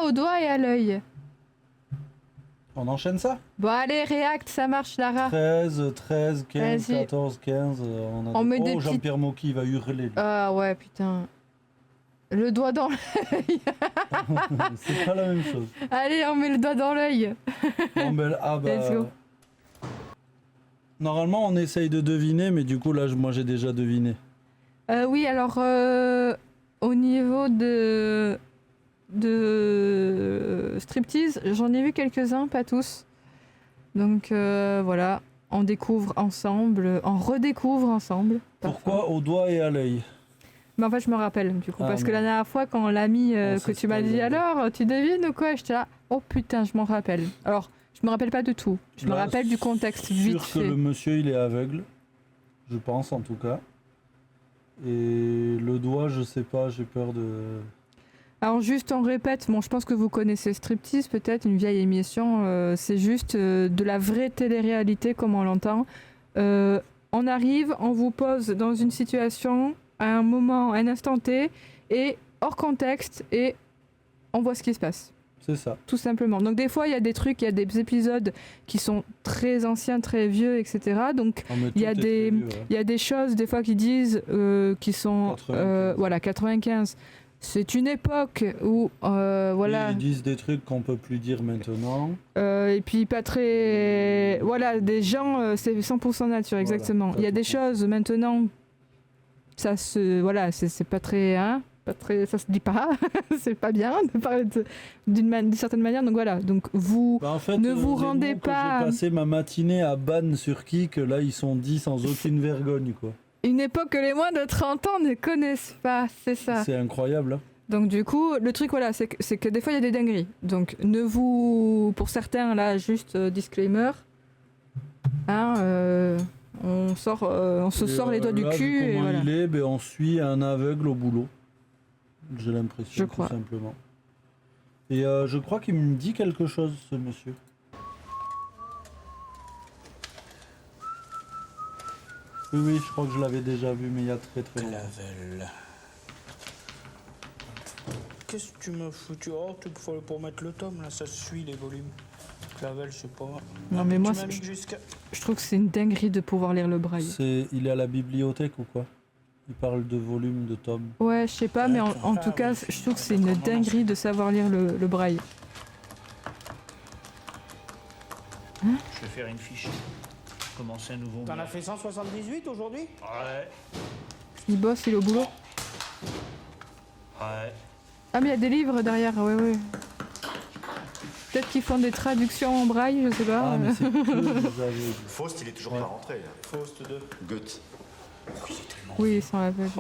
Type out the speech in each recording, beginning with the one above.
au doigt et à l'œil. On enchaîne ça? Bon allez, React, ça marche Lara. 13, 15, Vas-y. 14, 15. On met des Jean-Pierre Mocky il va hurler. Lui. Ah ouais, putain. Le doigt dans l'œil. C'est pas la même chose. Allez, on met le doigt dans l'œil. Bon, ben, Let's go. Normalement, on essaye de deviner, mais du coup, là, moi, j'ai déjà deviné. Oui, alors, au niveau de striptease, j'en ai vu quelques-uns, pas tous. Donc voilà, on découvre ensemble, on redécouvre ensemble. Pourquoi au doigt et à l'œil? Mais en fait, je me rappelle du coup, Ah, parce que mais- la dernière fois, quand on l'a mis, que tu m'as dit alors, tu devines ou quoi? J'étais là, oh putain, je m'en rappelle. Alors, je me rappelle pas de tout, je me Là, rappelle du contexte vite sûr que fait. le monsieur, il est aveugle. Je pense, en tout cas. Et le doigt, je sais pas, j'ai peur de... Alors juste on répète, bon je pense que vous connaissez Striptease, peut-être une vieille émission, c'est juste de la vraie télé-réalité comme on l'entend. On arrive, on vous pose dans une situation, à un moment, à un instant T, et hors contexte, et on voit ce qui se passe. C'est ça. Tout simplement. Donc des fois il y a des trucs, il y a des épisodes qui sont très anciens, très vieux, etc. Donc Ah, mais il y a tout est des... prévu, ouais. il y a des choses des fois qui disent qui sont 95. voilà 95. C'est une époque où voilà Ils disent des trucs qu'on peut plus dire maintenant. et puis pas très voilà des gens c'est 100% nature exactement. Voilà, Il y a des 100%. choses maintenant ça se voilà c'est pas très pas très ça se dit pas c'est pas bien de parler d'une certaine manière donc voilà donc vous Bah, en fait, Ne vous les rendez mots que pas- J'ai passé ma matinée à ban sur Kik, là ils sont dit sans aucune vergogne quoi. une époque que les moins de 30 ans ne connaissent pas c'est ça. C'est incroyable. Hein. Donc du coup, le truc voilà, c'est que des fois il y a des dingueries. Donc ne vous, pour certains là, juste disclaimer, hein, on se sort les doigts du Là, vu cul et comment voilà. il est, ben, on suit un aveugle au boulot. J'ai l'impression, Je tout crois. simplement. Et je crois qu'il me dit quelque chose, ce monsieur. Oui, oui, je crois que je l'avais déjà vu, mais il y a très très longtemps. Clavel. Qu'est-ce que tu m'as foutu? Oh, tout pour mettre le tome, là, ça suit les volumes. Clavel, je sais pas. Non mais moi, Tu m'as mis jusqu'à... je trouve que c'est une dinguerie de pouvoir lire le braille. Il est à la bibliothèque ou quoi? Il parle de volume, de tome. Ouais, je sais pas, mais en tout cas, je trouve que c'est une dinguerie de savoir lire le braille. Je vais faire une fiche. Commencer un nouveau. T'en as fait 178 aujourd'hui? Ouais. Il bosse, il est au boulot. Ouais. Ah mais il y a des livres derrière, ouais ouais. Peut-être qu'ils font des traductions en braille, je sais pas. Ah, mais c'est que des aveugles. Faust, il est toujours Ouais. pas rentré. Faust 2. Goethe. Oui, ils sont aveugles.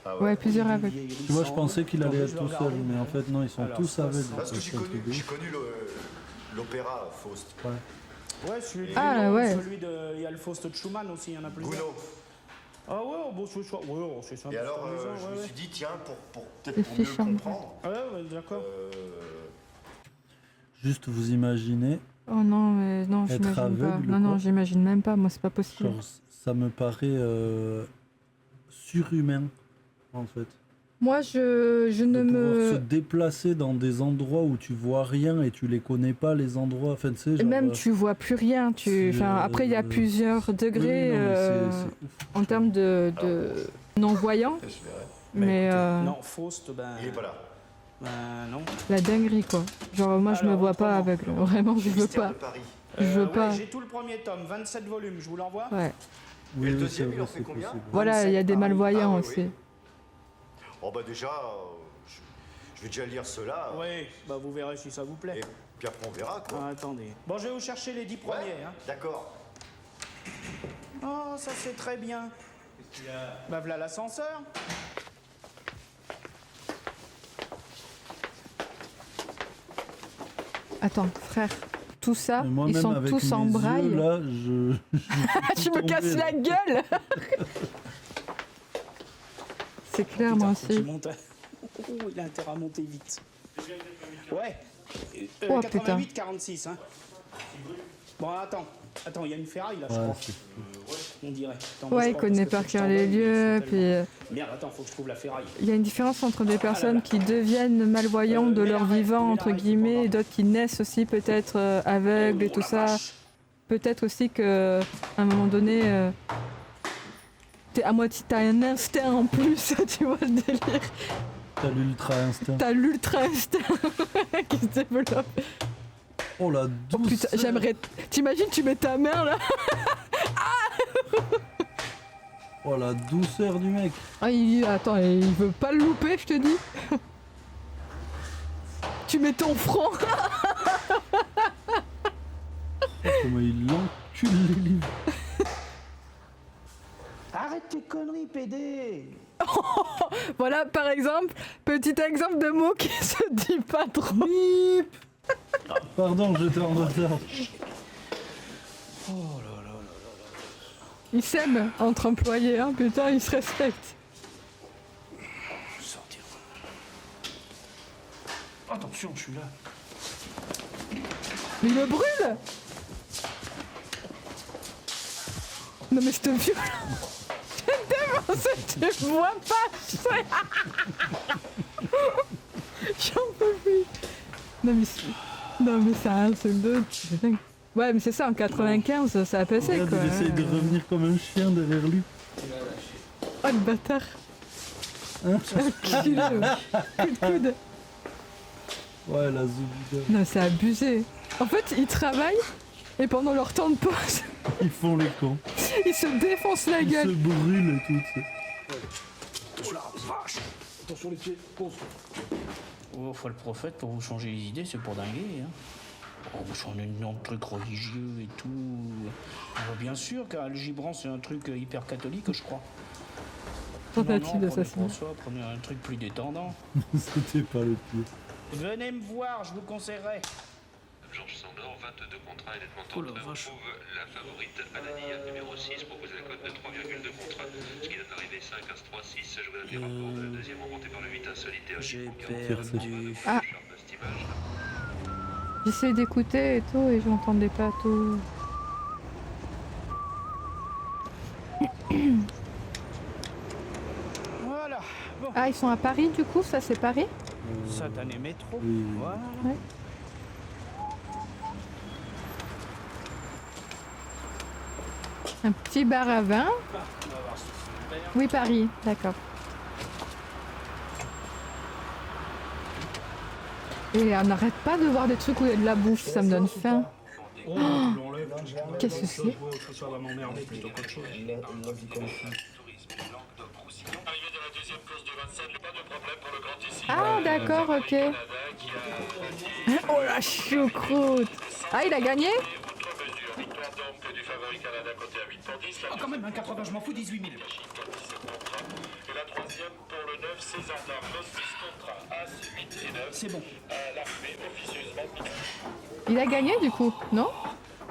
Ah Ouais, plusieurs aveugles. Tu vois, je pensais qu'il allait être tout seul, mais en fait, non, ils sont Alors, tous ça, aveugles. Parce que C'est j'ai un connu, truc de j'ai ouf. connu l'opéra Faust. Ouais. Ouais, celui de Ah, Gounod, ouais. celui de... Il y a le Faust de Schumann aussi, il y en a plusieurs. Gounod. Ah ouais, bon, c'est ça. Ouais, c'est ça. Et alors, c'est amusant, je ouais, me ouais. suis dit, tiens, pour Les peut-être pour mieux fiches le en comprendre, Ouais, d'accord. Juste vous imaginez, Oh non, mais non, Être j'imagine pas. aveugle, Non, non, quoi. j'imagine même pas. Moi, c'est pas possible. genre, ça me paraît surhumain, en fait. Moi, je ne De pouvoir se me. déplacer dans des endroits où tu vois rien et tu les connais pas, les endroits. Enfin, tu sais, Et genre, même, tu vois plus rien. c'est, Enfin, après, il y a plusieurs oui, degrés oui, non, mais c'est ouf. en termes de non-voyants. je verrai. Mais Non, Faust, ben... Il est pas là. Ben non. la dinguerie, quoi. Genre, moi, je me Alors, vois pas autrement. aveugle. Vraiment, je veux Mystère pas. de Paris. Je veux Ouais, pas. j'ai tout le premier tome, 27 volumes, je vous l'envoie. Ouais. Oui, Et le oui, deuxième, c'est il en vrai, fait c'est combien possible. Voilà, il y a des 27, malvoyants Ah, oui, aussi. oui. Oh bah déjà, je vais déjà lire cela. Ouais, bah vous verrez si ça vous plaît. Et puis après on verra quoi. Ah, attendez. Bon, je vais vous chercher les 10 Ouais, premiers. Hein. d'accord. Oh, ça c'est très bien. Bah voilà l'ascenseur. Attends, frère. Tout ça, Mais ils moi-même, sont avec tous en mes braille. yeux, là, Je me casse tombé, la là. gueule. C'est clair, moi Putain, faut qu'il aussi. monte. Oh, il a intérêt à monter vite. Ouais. Oh, 88, 46. Hein. Bon, attends. Attends, il y a une ferraille là, je Ouais, crois. c'est fou. on dirait. Attends, Ouais, il bouge pas, connaît parce par que faut cœur que je les t'envoie, lieux, ils sont puis tellement- Merde, attends, faut que je trouve la ferraille. il y a une différence entre des personnes qui deviennent malvoyantes de leur vivant, entre guillemets, et d'autres qui naissent aussi peut-être aveugles et Oh, tout la ça. vache. Peut-être aussi que à un moment donné, t'es à moitié, t'as un instinct en plus, tu vois le délire. T'as l'ultra instinct. T'as l'ultra instinct qui se développe. Oh la Oh douce. putain, j'aimerais. T'imagines, tu mets ta main là. Oh la douceur du mec. Ah, attends, il veut pas le louper, je te dis. Tu mets ton front. Comment il encule les livres. Arrête tes conneries, PD. Voilà, par exemple, petit exemple de mot qui se dit pas trop. Bip. Pardon, j'étais en retard. Oh là là là là. Ils s'aiment entre employés, hein, putain, ils se respectent. Sortir. Attention, je suis là. Mais il me brûle. Non mais c'est violent. Tu vois pas. J'en peux plus. Non mais c'est un truc de dingue. Ouais mais c'est ça, en 95 ça a passé Regarde, quoi. il essaye de revenir comme un chien derrière lui. Oh le bâtard. Hein Enculé, ouais. Coup de coude. Ouais, la zoubida. Non c'est abusé. En fait ils travaillent et pendant leur temps de pause Ils font les cons. ils se défoncent la Ils se gueule. brûlent et tout. Oh la vache. Attention les pieds, pose. Oh, faut le prophète pour vous changer les idées, c'est pour dinguer, hein. Oh, vous changez de nom de trucs religieux et tout. Bien sûr qu'Al Gibran, c'est un truc hyper catholique, je crois. Tentative prenez d'assassinat. pour soi, prenez un truc plus détendant. C'était pas le pire. Venez me voir, je vous conseillerais. Georges Sandor, 22 contrats et nettement Oh la entre vache. retrouve la favorite Alania numéro 6 propose la cote de 3,2 contre, ce qui donne l'arrivée 5 As 3 6. Je vous donne les rapports de la deuxième remontée par le 8 insolite et J'ai perdu. Ah. J'essaie d'écouter et tout et j'entendais pas tout. Voilà. Bon. Ah ils sont à Paris du coup, ça c'est Paris? Satané métro. Oui. Voilà. Ouais. Un petit bar à vin. On va voir si c'est super. Oui Paris, d'accord. Et on n'arrête pas de voir des trucs où il y a de la bouffe, ça me donne faim. Oh, tu l'enlèves. Qu'est-ce que c'est? Ouais, ça va m'emmerder plutôt qu'autre chose. Arrivée de la deuxième course de Vincennes, pas de problème pour le grand ici. Ah d'accord, ok. Oh la choucroute. Ah il a gagné? Outre mesure, victoire donc du favori Canada côté à 8 pour 10. Ah, quand même, un 80, je m'en fous, 18 000. Et la troisième pour le 9, César Darmos, 6 contrats, As, 8 et 9. C'est bon. L'arrivée officieusement mixte. Il a gagné du coup, non?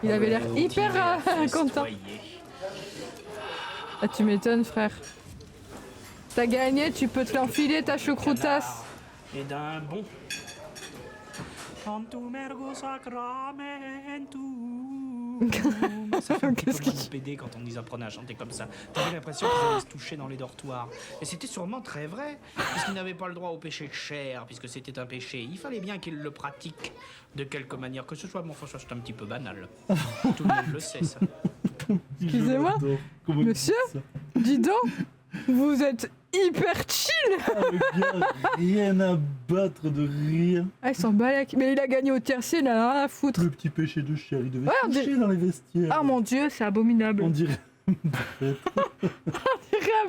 Il avait l'air hyper content. Ah tu m'étonnes frère. T'as gagné, tu peux te l'enfiler ta choucroutasse. Et d'un bon. Tantum ergo sacramentum. Ça fait un peu Qu'est-ce comme qu'il- un PD quand on nous apprenait à chanter comme ça. T'avais l'impression qu'ils allaient se toucher dans les dortoirs. Et c'était sûrement très vrai, puisqu'ils n'avaient pas le droit au péché de chair, puisque c'était un péché. Il fallait bien qu'ils le pratiquent de quelque manière que ce soit. Mon François, c'est un petit peu banal. Tout le monde le sait, ça. Excusez-moi, Je l'adore. Comment il monsieur dit ça Dis donc, vous êtes hyper chill. Ah, le gars, rien à battre de rien. Ah ils sont balèques. Mais il a gagné au tiercé, il a rien à foutre. Le petit péché de chair, il devait Ouais, se on coucher dirait- dans les vestiaires. Ah mon dieu, c'est abominable. On dirait Rien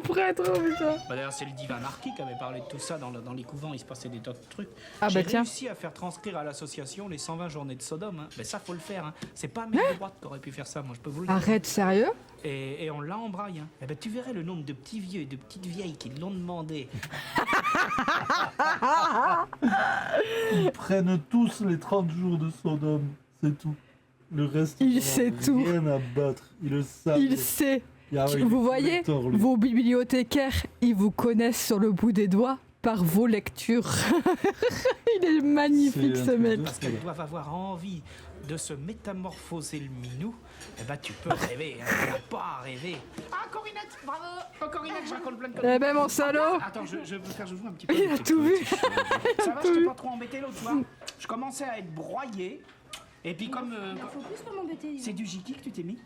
prêtre, oh putain. Bah d'ailleurs, c'est le divin Marquis qui avait parlé de tout ça dans les couvents. Il se passait des tas de trucs. Ah J'ai bah tiens. réussi à faire transcrire à l'association les 120 journées de Sodome. Hein. Mais ça, faut le faire. Hein. C'est pas un mec de droite qui aurait pu faire ça, moi, je peux vous le dire. Arrête, sérieux? Et on l'a embraillé. Hein. Eh ben, tu verrais le nombre de petits vieux et de petites vieilles qui l'ont demandé. Ils prennent tous les 30 jours de Sodome, c'est tout. Le reste, Il ils en sait ont tout. rien à battre. Ils le savent. Il sait. Ah ouais, il est Vous voyez, collector, lui. vos bibliothécaires, ils vous connaissent sur le bout des doigts. par vos lectures. Il est magnifique C'est ce un truc mec. de- Parce qu'elles doivent avoir envie de se métamorphoser le minou, eh ben tu peux rêver, hein, tu n'as pas à rêver. Ah, Corinette, bravo. Oh, Corinette, je raconte plein de Eh ben mon salaud. Attends, je joue un petit peu. Il a tout vu. Ça va, je t'ai pas trop embêté l'autre fois. Je commençais à être broyé. Et puis comme Faut plus pas m'embêter. c'est du Jiki que tu t'es mis.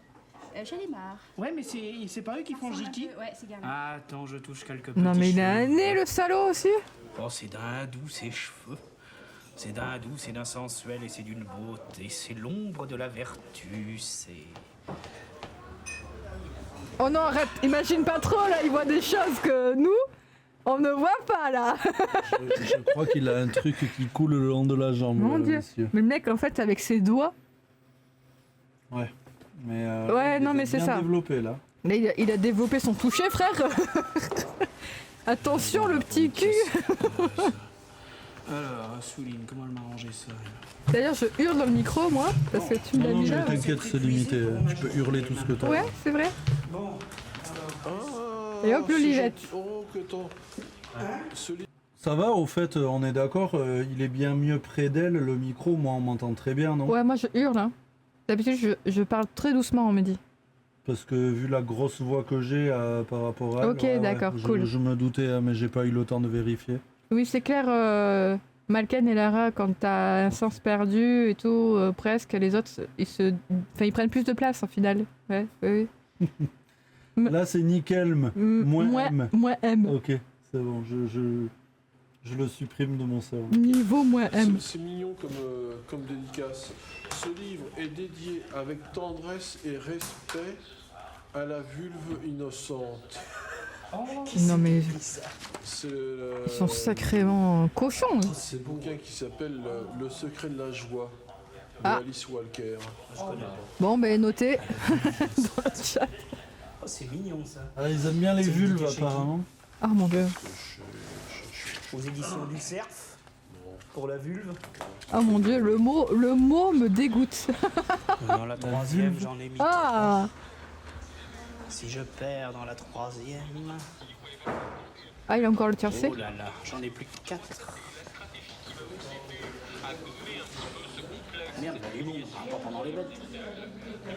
J'en ai marre. Ouais, mais c'est pas eux qui font Jiki. Ouais, c'est galère. Attends, je touche quelques petits Non mais il a un cheveux. nez le salaud aussi. Oh, c'est d'un doux ses cheveux. C'est d'un doux, c'est d'un sensuel et c'est d'une beauté. C'est l'ombre de la vertu, c'est... Oh non arrête, imagine pas trop là, il voit des choses que nous, on ne voit pas là. Je crois qu'il a un truc qui coule le long de la jambe. Mon Dieu. monsieur. Mais le mec en fait avec ses doigts, Ouais. Mais Ouais, il non, est mais c'est bien ça. développé là. là, il a développé son toucher frère. Attention le petit cul. Alors, Souline, comment elle m'a arrangé ça? D'ailleurs je hurle dans le micro moi, parce que tu me Non, l'as non, mis mais là. t'inquiète, c'est limité. Tu peux hurler tout ce que t'as. Ouais, c'est vrai. Et hop l'olivette. Ça va, au fait, on est d'accord, il est bien mieux près d'elle, le micro, moi on m'entend très bien, non? Ouais, moi je hurle. Hein. D'habitude je parle très doucement, on me dit. Parce que vu la grosse voix que j'ai par rapport à elle, Ok, d'accord, cool. Je me doutais, hein, mais j'ai pas eu le temps de vérifier. Oui, c'est clair, Malken et Lara, quand t'as un sens perdu et tout, presque, les autres, ils prennent plus de place en finale. Ouais, oui, oui. Là, c'est nickel, moins M. Moins M. Ok, c'est bon, je le supprime de mon cerveau. Niveau moins M. C'est mignon comme dédicace. Ce livre est dédié avec tendresse et respect à la vulve innocente. Non mais C'est ils sont sacrément cochons. Hein. C'est le bouquin qui s'appelle Le secret de la joie de Ah. Alice Walker. Bon, ben noté dans le chat. Oh, c'est mignon ça. Ah, ils aiment bien les C'est vulves édité chez qui apparemment. Ah mon dieu. Aux éditions du Cerf. Pour la vulve. Ah mon dieu, le mot me dégoûte. Dans la troisième, j'en ai mis Ah. Si je perds dans la troisième... Ah, il a encore le tiercé. Oh là là, j'en ai plus que 4. Merde, bah, il est bon, hein, pas pendant les bêtes.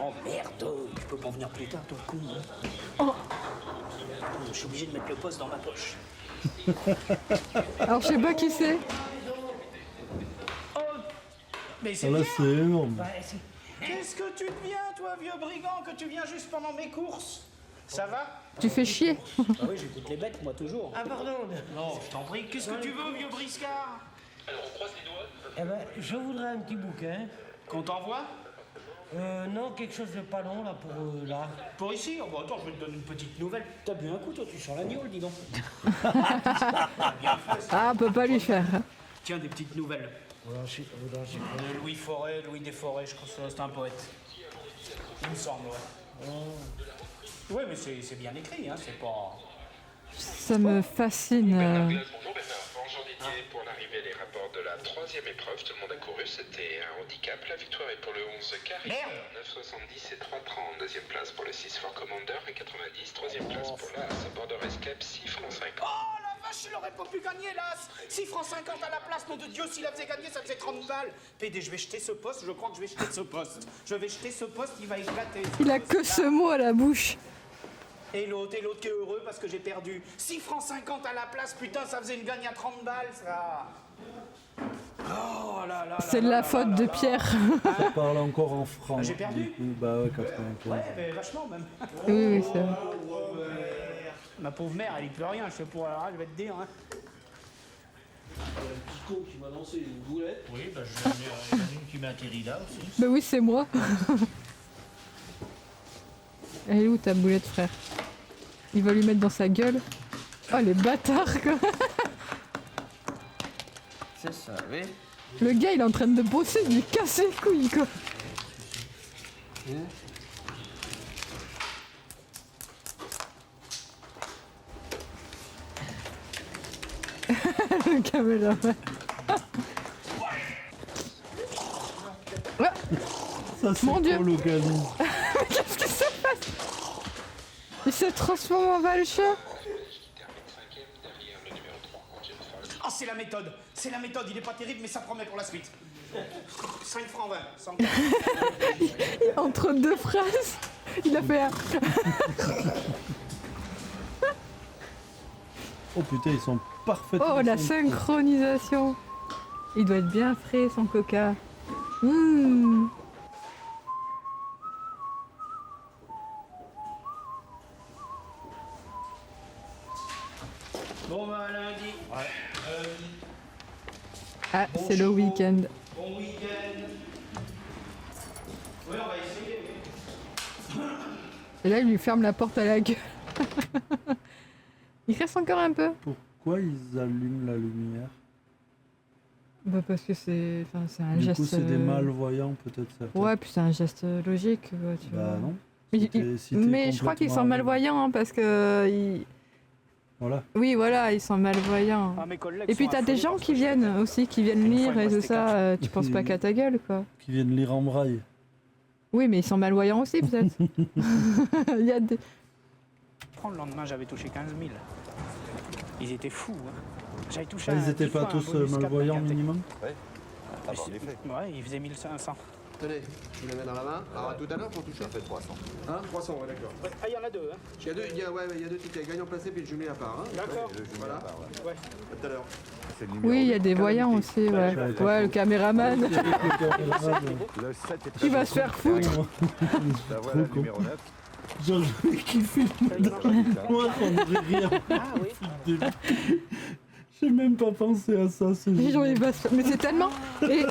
Oh merde, tu peux pas venir plus tard, toi, con. Hein. Oh. Je suis obligé de mettre le poste dans ma poche. Alors je sais pas qui c'est. Mais Ah, c'est là, bien. c'est énorme. Qu'est-ce que tu deviens, toi, vieux brigand, que tu viens juste pendant mes courses? Ça va? Tu fais chier. Ah oui, j'écoute les bêtes, moi, toujours. Ah pardon. Non, je t'en prie. Qu'est-ce que tu veux, vieux briscard? Eh ben, je voudrais un petit bouquin. Qu'on t'envoie? Non, quelque chose de pas long là pour là. Pour ici? Oh, bah, attends, je vais te donner une petite nouvelle. T'as bu un coup, toi, tu sens l'agneau, dis donc. Ah, on peut pas lui faire. Tiens, des petites nouvelles. Louis Forêt, Louis Desforêts, je crois que c'est un poète. Il me semble, ouais. Ouais, mais c'est bien écrit, hein, c'est pas... Ça me fascine. Bonjour Bernard, bonjour Didier. Pour l'arrivée des rapports de la troisième épreuve, tout le monde a couru, c'était un handicap. La victoire est pour le 11 Carré, 9,70 et 3,30. Deuxième place pour le 6 Fort Commander et 90. Troisième place pour l'As Border Escape, 6 francs 50. Oh la vache, il aurait pas pu gagner, l'As 6 francs 50 à la place, nom de Dieu, s'il la faisait gagner, ça faisait 30 balles. PD, je vais jeter ce poste, je crois que je vais jeter ce poste. Je vais jeter ce poste, il va éclater. Il a que ce mot à la bouche. Et l'autre qui est heureux parce que j'ai perdu. 6 francs 50 à la place, putain, ça faisait une gagne à 30 balles, ça. Oh là là. C'est de la faute de Pierre. Ça parle encore en francs. J'ai perdu du coup. Bah ouais, 95. Ouais, mais vachement même. Oui, oui, c'est vrai. Ma pauvre mère, elle y peut rien, je sais pas, alors, je vais te dire. Hein. Pico qui m'a lancé une boulette. Oui, bah, j'en ai une qui m'a atterri là aussi. Bah oui, c'est moi. Elle est où ta boulette, frère? Il va lui mettre dans sa gueule. Oh, les bâtards, quoi. C'est ça, oui. Le gars, il est en train de bosser, il lui casse les couilles, quoi. Le caméraman. Ah, Ça, c'est Mon Dieu. quoi l'occasion? qu'est-ce qui se passe? Il se transforme en valcheur. Qui termine 5e derrière le numéro 3, Angel la méthode. C'est la méthode, il est pas terrible, mais ça promet pour la suite. 5 francs 20. 100. Entre deux phrases, il a fait un... Oh putain, ils sont parfaitement... Oh, la synchro. synchronisation. Il doit être bien frais, son coca. Mmh. Bon, bah, lundi. Ah, Bon c'est le chico. week-end. Bon week-end. Oui, on va essayer. Et là, il lui ferme la porte à la gueule. Il reste encore un peu. Pourquoi ils allument la lumière? Bah parce que c'est un Du geste... coup, c'est des malvoyants, peut-être ça. Ouais, puis c'est un geste logique, tu vois. Bah non. Mais, Si t'es mais je crois qu'ils sont complètement malvoyants hein, parce que... Voilà. Oui, voilà, ils sont malvoyants. Ah, mes collègues Et puis sont t'as des affolés gens parce qui que viennent aussi, qui viennent Une fois, lire il me et tout restait ça. Tu penses pas qu'à ta gueule, quoi. Qui viennent lire en braille. Oui, mais ils sont malvoyants aussi, peut-être. Il y a des... Le lendemain, j'avais touché 15 000. Ils étaient fous. Hein. J'avais touché Ah, un ils étaient petit pas fois un tous bonus cap malvoyants d'un quintet. minimum? Ouais. Ah, bah, en effet. Ouais, ils faisaient 1500. Tenez, je vous la mets dans la main. Alors à tout à l'heure pour toucher. Ça fait 300. Hein 300, ouais, d'accord. Ouais. Ah, il y en a deux. Hein. Il y a deux, il y a deux tickets, gagnant placé puis le jumelé à part. Hein. D'accord. Le jumelé Voilà. à part, ouais. Ouais. À tout à l'heure. C'est le numéro Oui, il y a des Calamité. voyants aussi, ouais. Ouais, Ouais, le caméraman. Le 7 est très Il va beau. se faire foutre. La voilà, le numéro 9. Genre, qui fait moi on dirait rien. Ah oui. J'ai même pas pensé à ça, c'est Les gens, génial. ils vont se faire- Mais c'est tellement... Et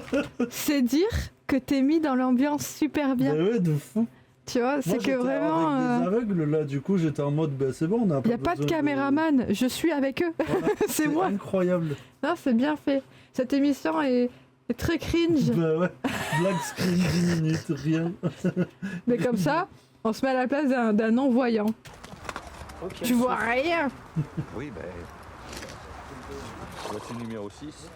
c'est dire que t'es mis dans l'ambiance super bien. Bah ouais, de fou. Tu vois, Moi, c'est que j'étais vraiment... avec des aveugles, là, du coup, j'étais en mode, bah c'est bon, on a Il n'y a pas de caméraman, je suis avec eux. Voilà. C'est moi. Incroyable. Non, c'est bien fait. Cette émission est très cringe. Bah ouais, black screen 10 minutes, rien. Mais comme ça, on se met à la place d'un non-voyant. Ok. Tu vois rien. Oui, ben. Voici le numéro 6.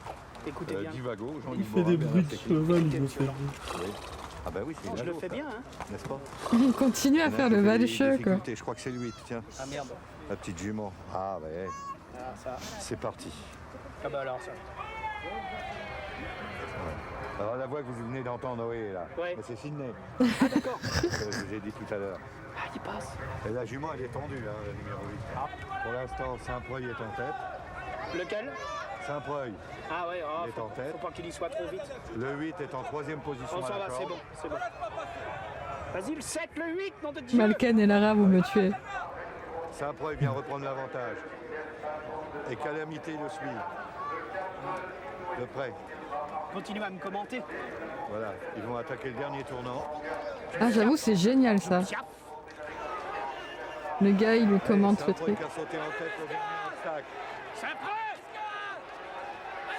Écoutez bien. Divago, Jean-Yves Il fait des Morin, bruits de Bernard cheval, il me Sécurité. fait rire. Oui. Ah bah oui, c'est Non, je une le ado, fais ça, bien, hein. n'est-ce pas? Il continue à Il y en a faire qui le fait des valcheux, quoi. difficultés, je crois que c'est le 8, tiens. Ah merde. La petite jument. Ah ouais, Ah, ça. c'est parti. Ah bah alors ça. Alors la voix que vous venez d'entendre, oui, là, Ouais. mais c'est Sydney. Ah d'accord. Je vous ai dit tout à l'heure. Ah, il passe. Et la jument, elle est tendue, hein, le numéro 8. Ah. Pour l'instant, Saint-Preuil est en tête. Lequel? Saint-Preuil, Ah ouais, oh, il est en tête. faut pas qu'il y soit trop vite. Le 8 est en 3e position On à s'en la va, c'est corde. bon, c'est bon. Vas-y, le 7, le 8, nom de Dieu. Malken et Lara, vous me tuez. Saint-Preuil vient reprendre l'avantage. Et Calamité le suit. De près. Continue à me commenter. Voilà, ils vont attaquer le dernier tournant. Ah, j'avoue, c'est génial, ça. Tiens. Le gars, il lui commente ce Saint-Preuil truc. qui a sauté en tête au dernier obstacle. Saint-Preuil.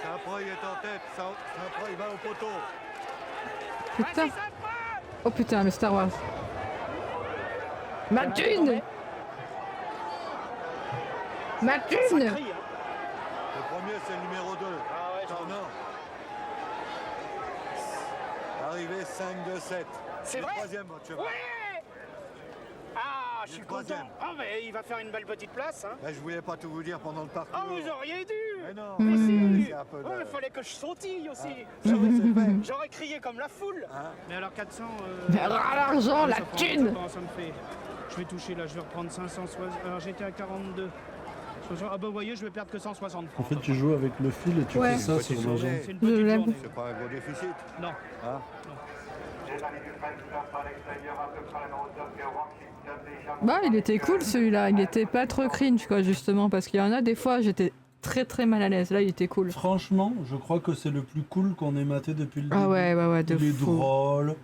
Saint-Preuil est en tête. Saint-Preuil va au poteau. Putain. Oh putain, le Star Wars. Ma thune. Ma Ça thune. crie, hein. Le premier, c'est le numéro 2. Ah ouais, j'en Tournant. Arrivé 5-2-7. C'est Le vrai? troisième, votre cheval. Ouais. Ah, je suis Le content. troisième. Ah, mais il va faire une belle petite place, hein. Là, je voulais pas tout vous dire pendant le parcours. Ah, vous auriez dû. Mais non, Hmm. c'est un peu de... Oh, il fallait que je sautille aussi. J'aurais crié comme la foule. Mais alors 400... Mais alors, l'argent, la thune. Ça me fait... Je vais toucher là, je vais reprendre 560... Alors j'étais à 42. Ah bah vous voyez, je vais perdre que 160 En francs. fait, tu joues avec le fil et tu Ouais. fais ça C'est sur une l'argent. journée. C'est une Je petite l'aime. journée. C'est pas un gros déficit. Non. Hein? Bah, il était cool celui-là. Il était pas trop cringe, quoi, justement. Parce qu'il y en a des fois, j'étais très mal à l'aise. Là, il était cool. Franchement, je crois que c'est le plus cool qu'on ait maté depuis le début. Ah ouais, de Il est fou. drôle.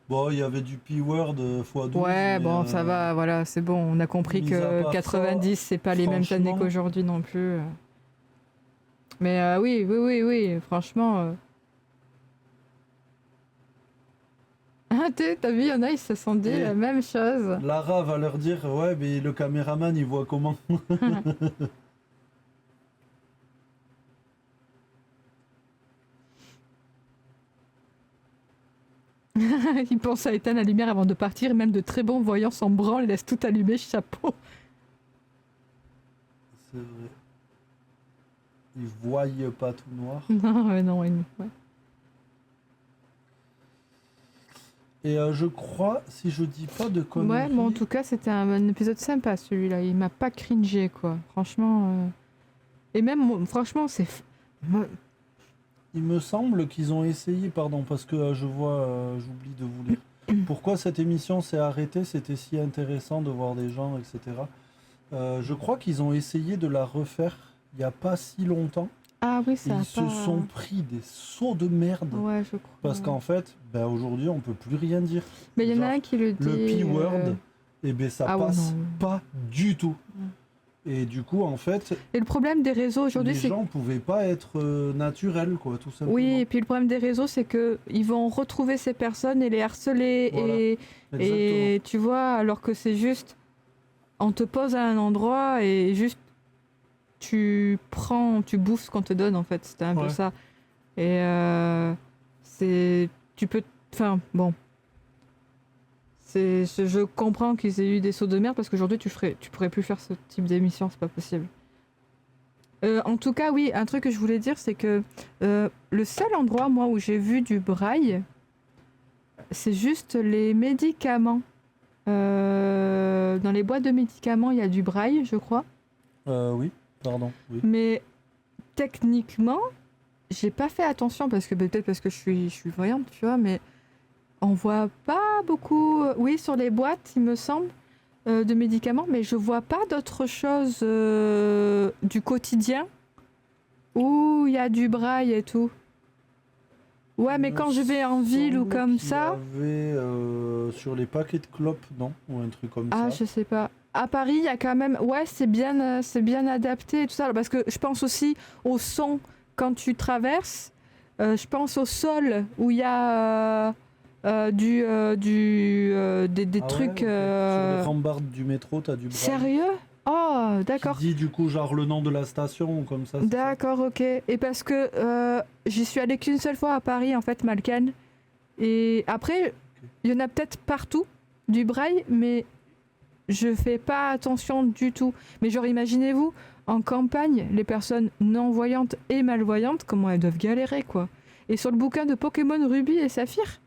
Bon, il y avait du P-word x12. Ouais, mais, bon, ça va, voilà, c'est bon. On a compris mis à que part 90, c'est pas les mêmes années franchement- qu'aujourd'hui non plus. Mais oui, franchement. Ah, t'as vu, il y en a, ils se sont dit Et- la même chose. Lara va leur dire, ouais, mais le caméraman, il voit comment? Ils pensent à éteindre la lumière avant de partir, même de très bons voyants s'en branlent et laissent tout allumer, chapeau. C'est vrai. Ils voient pas tout noir. Non, non, ouais. Et je crois, si je dis pas de conneries... Ouais, mais en tout cas, c'était un épisode sympa, celui-là. Il m'a pas cringé, quoi. Franchement... Et même, franchement, c'est... Il me semble qu'ils ont essayé, pardon, parce que je vois, j'oublie de vous lire. Pourquoi cette émission s'est arrêtée? C'était si intéressant de voir des gens, etc. Je crois qu'ils ont essayé de la refaire il n'y a pas si longtemps. Ah oui, ça et a ils pas... se sont pris des sauts de merde. Ouais, je crois. Parce qu'en fait, aujourd'hui, on peut plus rien dire. Mais il y en a Genre, un qui le dit... Le P-word, et ben ça Ah ouais, passe non. pas du tout. Et du coup, en fait, Et le problème des réseaux aujourd'hui, les c'est... gens pouvaient pas être naturels, quoi, tout simplement. Oui, et puis le problème des réseaux, c'est que ils vont retrouver ces personnes et les harceler. Voilà, et tu vois, alors que c'est juste... On te pose à un endroit et juste... Tu bouffes ce qu'on te donne, en fait. C'était un peu ça. Et c'est... Tu peux... Enfin, bon... Je comprends qu'ils aient eu des sauts de merde parce qu'aujourd'hui tu pourrais plus faire ce type d'émission, c'est pas possible. En tout cas, oui, un truc que je voulais dire, c'est que le seul endroit, moi, où j'ai vu du braille, c'est juste les médicaments. Dans les boîtes de médicaments, il y a du braille, je crois. Oui, pardon. Oui. Mais techniquement, j'ai pas fait attention parce que peut-être parce que je suis voyante, tu vois, mais on voit pas beaucoup. Oui, sur les boîtes, il me semble, de médicaments, mais je vois pas d'autre chose du quotidien où il y a du braille et tout. Ouais, mais quand je vais en ville ou comme ça. Il y avait sur les paquets de clopes, non? Ou un truc comme ça. Ah, je sais pas. À Paris, il y a quand même... Ouais, c'est bien adapté et tout ça. Parce que je pense aussi au son quand tu traverses. Je pense au sol où il y a des trucs... Ouais, okay. Sur les rambardes du métro, t'as du braille. Sérieux? Oh, d'accord. Qui dit du coup genre le nom de la station ou comme ça. D'accord, ok. Et parce que j'y suis allée qu'une seule fois à Paris, en fait, Malkan. Et après, il y en a peut-être partout du braille, mais je fais pas attention du tout. Mais genre, imaginez-vous, en campagne, les personnes non-voyantes et malvoyantes, comment elles doivent galérer, quoi. Et sur le bouquin de Pokémon Ruby et Saphir?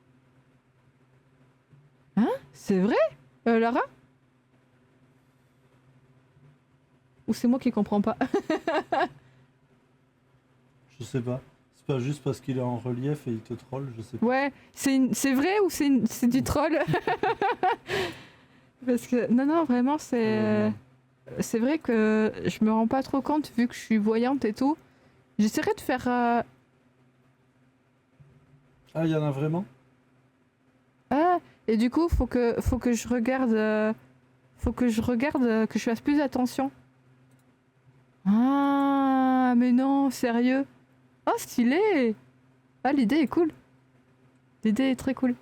Hein? C'est vrai, Lara? Ou c'est moi qui comprends pas? Je sais pas. C'est pas juste parce qu'il est en relief et il te troll, je sais pas. Ouais, c'est vrai ou c'est du troll? Parce que non, vraiment, c'est vrai que je me rends pas trop compte vu que je suis voyante et tout. J'essaierai de faire... Ah, il y en a vraiment? Ah, et du coup, faut que je regarde... que je fasse plus attention. Ah, mais non, sérieux? Oh, stylé! Ah, l'idée est cool. L'idée est très cool.